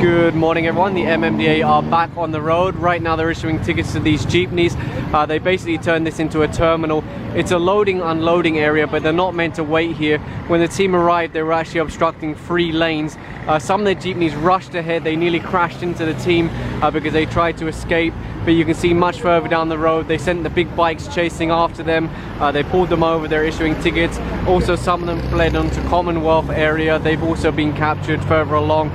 Good morning everyone, the MMDA are back on the road. Right now they're issuing tickets to these jeepneys. They basically turned this into a terminal. It's a loading unloading area, but they're not meant to wait here. When the team arrived, they were actually obstructing 3 lanes. Some of the jeepneys rushed ahead. They nearly crashed into the team because they tried to escape. But you can see much further down the road, they sent the big bikes chasing after them. They pulled them over, they're issuing tickets. Also some of them fled onto Commonwealth area. They've also been captured further along.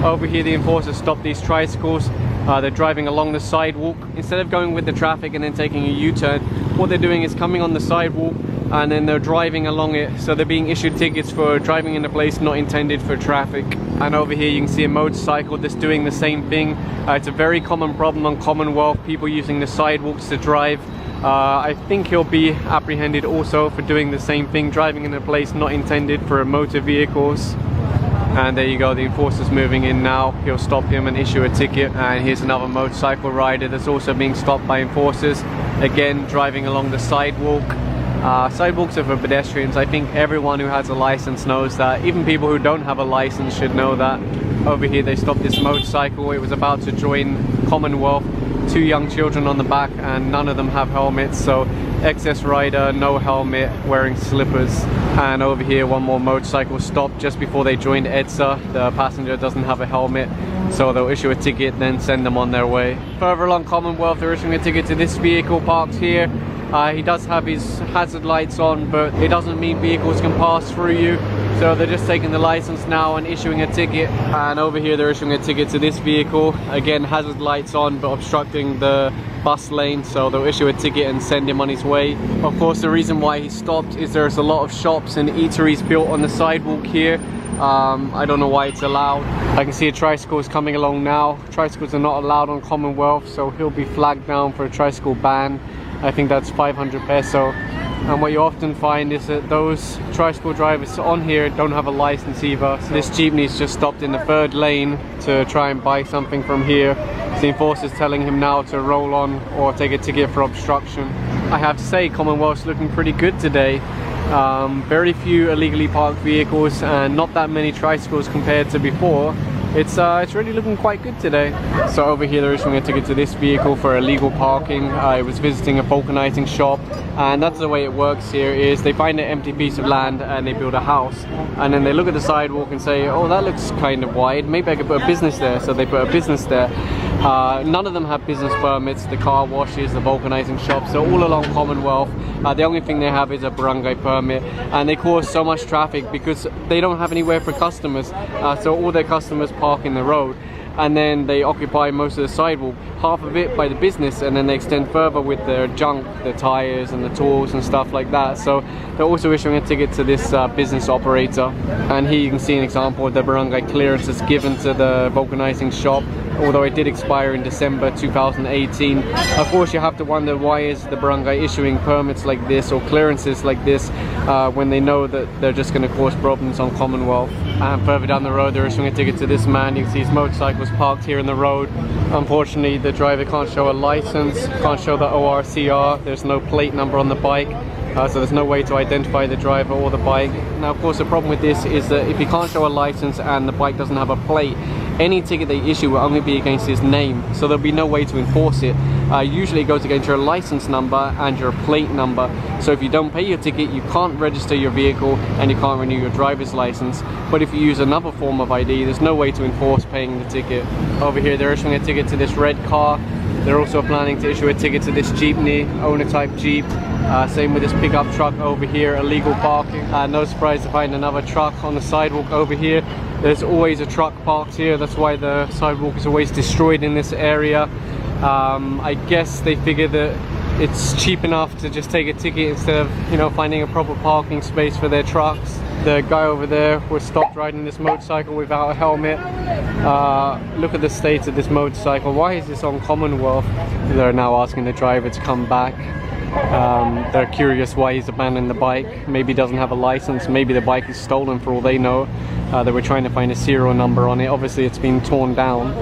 Over here the enforcers stopped these tricycles. They're driving along the sidewalk. Instead of going with the traffic and then taking a U-turn, what they're doing is coming on the sidewalk and then they're driving along it. So they're being issued tickets for driving in a place not intended for traffic. And over here you can see a motorcycle that's doing the same thing. It's a very common problem on Commonwealth, people using the sidewalks to drive. I think he'll be apprehended also for doing the same thing, driving in a place not intended for motor vehicles. And there you go, the enforcer's moving in now. He'll stop him and issue a ticket. And here's another motorcycle rider that's also being stopped by enforcers. Again, driving along the sidewalk. Sidewalks are for pedestrians. I think everyone who has a license knows that. Even people who don't have a license should know that. Over here they stopped this motorcycle. It was about to join Commonwealth. 2 young children on the back and none of them have helmets, so excess rider, no helmet, wearing slippers. And over here one more motorcycle stopped just before they joined EDSA. The passenger doesn't have a helmet, so they'll issue a ticket then send them on their way. Further along Commonwealth they're issuing a ticket to this vehicle parked here. He does have his hazard lights on, but it doesn't mean vehicles can pass through you. So they're just taking the license now and issuing a ticket. And over here they're issuing a ticket to this vehicle. Again, hazard lights on, but obstructing the bus lane. So they'll issue a ticket and send him on his way. Of course, the reason why he stopped is there's a lot of shops and eateries built on the sidewalk here. I don't know why it's allowed. I can see a tricycle is coming along now. Tricycles are not allowed on Commonwealth, so he'll be flagged down for a tricycle ban. I think that's 500 peso. And what you often find is that those tricycle drivers on here don't have a license either. So this jeepney's just stopped in the 3rd lane to try and buy something from here. The enforcer's telling him now to roll on or take a ticket for obstruction. I have to say, Commonwealth's looking pretty good today. Very few illegally parked vehicles and not that many tricycles compared to before. It's really looking quite good today. So over here they're issuing a ticket to this vehicle for illegal parking. I was visiting a vulcanizing shop, and that's the way it works here is they find an empty piece of land and they build a house, and then they look at the sidewalk and say, oh, that looks kind of wide, maybe I could put a business there. So they put a business there. None of them have business permits. The car washes, the vulcanizing shops, so all along Commonwealth. The only thing they have is a barangay permit, and they cause so much traffic because they don't have anywhere for customers. So all their customers park in the road, and then they occupy most of the sidewalk, half of it by the business, and then they extend further with their junk, the tires and the tools and stuff like that. So they're also issuing a ticket to this business operator. And here you can see an example of the barangay clearances given to the vulcanizing shop, although it did expire in December 2018. Of course, you have to wonder, why is the barangay issuing permits like this or clearances like this when they know that they're just going to cause problems on Commonwealth. And further down the road they're issuing a ticket to this man. You can see his motorcycle's parked here in the road. Unfortunately the driver can't show a license, can't show the ORCR, there's no plate number on the bike. So there's no way to identify the driver or the bike. Now of course the problem with this is that if he can't show a license and the bike doesn't have a plate, any ticket they issue will only be against his name, so there'll be no way to enforce it. Usually it goes against your license number and your plate number. So if you don't pay your ticket, you can't register your vehicle and you can't renew your driver's license. But if you use another form of ID, there's no way to enforce paying the ticket. Over here they're issuing a ticket to this red car. They're also planning to issue a ticket to this jeepney, owner type Jeep. Same with this pickup truck over here, illegal parking. No surprise to find another truck on the sidewalk over here. There's always a truck parked here, that's why the sidewalk is always destroyed in this area. I guess they figure that it's cheap enough to just take a ticket instead of, you know, finding a proper parking space for their trucks. The guy over there was stopped riding this motorcycle without a helmet. Look at the state of this motorcycle. Why is this on Commonwealth? They're now asking the driver to come back. They're curious why he's abandoned the bike. Maybe he doesn't have a license, maybe the bike is stolen for all they know. They were trying to find a serial number on it. Obviously it's been torn down.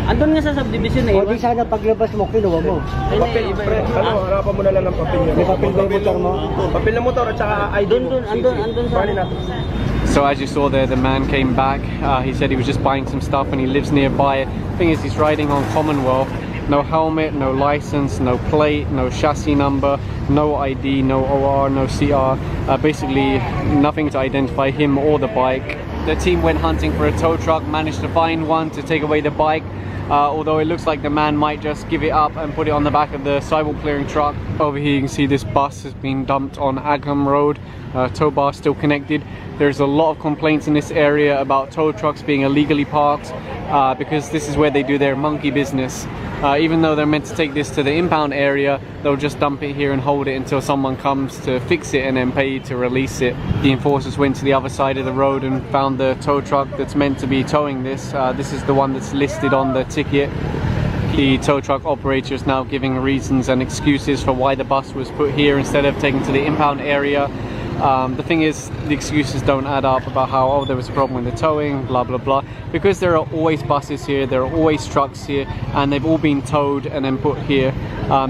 Andun nga sa subdivision eh. O di sana paglabas mo, kinuha mo. Papel, pre, ano, harapan mo na lang ng papel niya. May papel ba yung motor mo? Papel na motor at saka ID mo. Andun sa... Bali natin. So as you saw there, the man came back. He said he was just buying some stuff and he lives nearby. The thing is, he's riding on Commonwealth. No helmet, no license, no plate, no chassis number, no ID, no OR, no CR. Basically nothing to identify him or the bike. The team went hunting for a tow truck, managed to find one to take away the bike. Although it looks like the man might just give it up and put it on the back of the sidewalk clearing truck. Over here you can see this bus has been dumped on Agham Road. Tow bar still connected. There's a lot of complaints in this area about tow trucks being illegally parked because this is where they do their monkey business. Even though they're meant to take this to the impound area, they'll just dump it here and hold it until someone comes to fix it and then pay to release it. The enforcers went to the other side of the road and found the tow truck that's meant to be towing this. This is the one that's listed on the ticket. The tow truck operator is now giving reasons and excuses for why the bus was put here instead of taken to the impound area. The thing is, the excuses don't add up about how, oh, there was a problem with the towing, blah blah blah, because there are always buses here, there are always trucks here, and they've all been towed and then put here.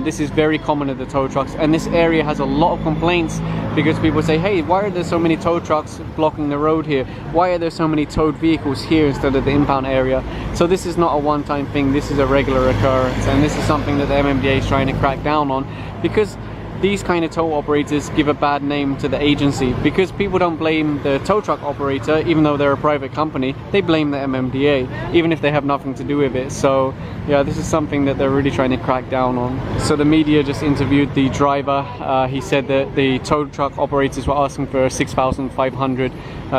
This is very common at the tow trucks, and this area has a lot of complaints because people say, hey, why are there so many tow trucks blocking the road here? Why are there so many towed vehicles here instead of the impound area? So this is not a one-time thing, this is a regular occurrence, and this is something that the MMDA is trying to crack down on, because these kind of tow operators give a bad name to the agency, because people don't blame the tow truck operator even though they're a private company, they blame the MMDA even if they have nothing to do with it. So yeah, this is something that they're really trying to crack down on. So the media just interviewed the driver. He said that the tow truck operators were asking for 6,500.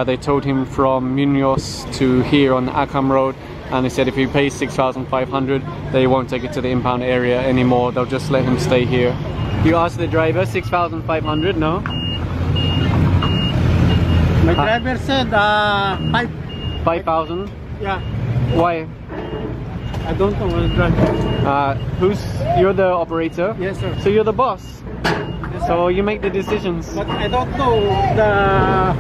They towed him from Munoz to here on Agham Road, and they said if he pays 6,500 they won't take it to the impound area anymore, they'll just let him stay here. You asked the driver 6,500, no? My driver said 5,000? Yeah. Why? I don't know. You're the operator? Yes, sir. So you're the boss? Yes, so you make the decisions? But I don't know the...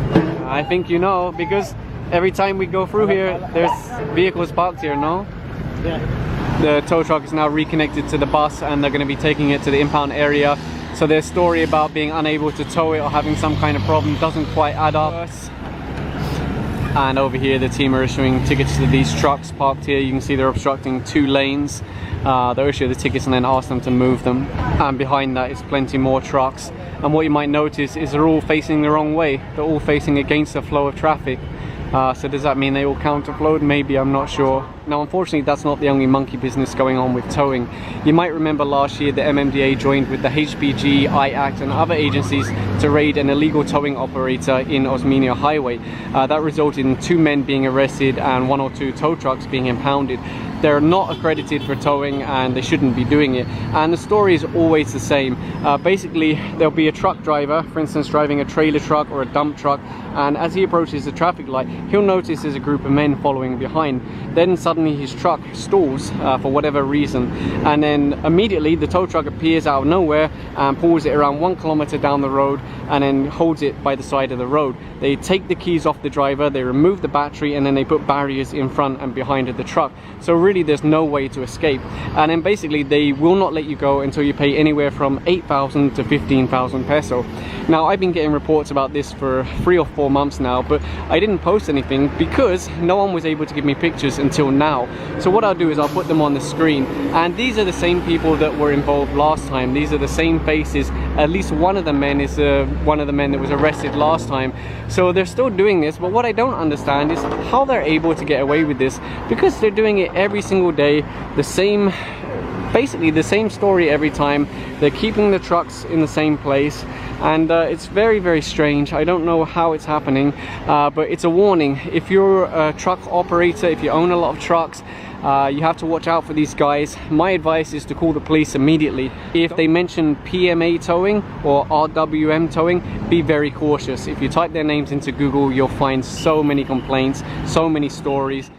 I think you know, because every time we go through here, there's vehicles parked here, no? Yeah. The tow truck is now reconnected to the bus and they're going to be taking it to the impound area. So their story about being unable to tow it or having some kind of problem doesn't quite add up. And over here the team are issuing tickets to these trucks parked here. You can see they're obstructing 2 lanes. They'll issue the tickets and then ask them to move them. And behind that is plenty more trucks. And what you might notice is they're all facing the wrong way. They're all facing against the flow of traffic. So does that mean they all counterflowed? Maybe, I'm not sure. Now unfortunately that's not the only monkey business going on with towing. You might remember last year the MMDA joined with the HPG, IACT and other agencies to raid an illegal towing operator in Osmeña Highway. That resulted in 2 men being arrested and 1 or 2 tow trucks being impounded. They're not accredited for towing and they shouldn't be doing it. And the story is always the same. Basically, there'll be a truck driver, for instance, driving a trailer truck or a dump truck, and as he approaches the traffic light, he'll notice there's a group of men following behind. Then suddenly his truck stalls for whatever reason, and then immediately the tow truck appears out of nowhere and pulls it around 1 kilometer down the road and then holds it by the side of the road. They take the keys off the driver, they remove the battery, and then they put barriers in front and behind of the truck. So really there's no way to escape. And then basically they will not let you go until you pay anywhere from 8,000 to 15,000 peso. Now I've been getting reports about this for 3 or 4 months now, but I didn't post anything because no one was able to give me pictures until now. So what I'll do is I'll put them on the screen, and these are the same people that were involved last time. These are the same faces. At least one of the men is one of the men that was arrested last time. So they're still doing this, but what I don't understand is how they're able to get away with this, because they're doing it every single day, basically the same story every time. They're keeping the trucks in the same place, and it's very, very strange. I don't know how it's happening, but it's a warning. If you're a truck operator, if you own a lot of trucks, you have to watch out for these guys. My advice is to call the police immediately. If they mention PMA towing or RWM towing, be very cautious. If you type their names into Google, you'll find so many complaints, so many stories.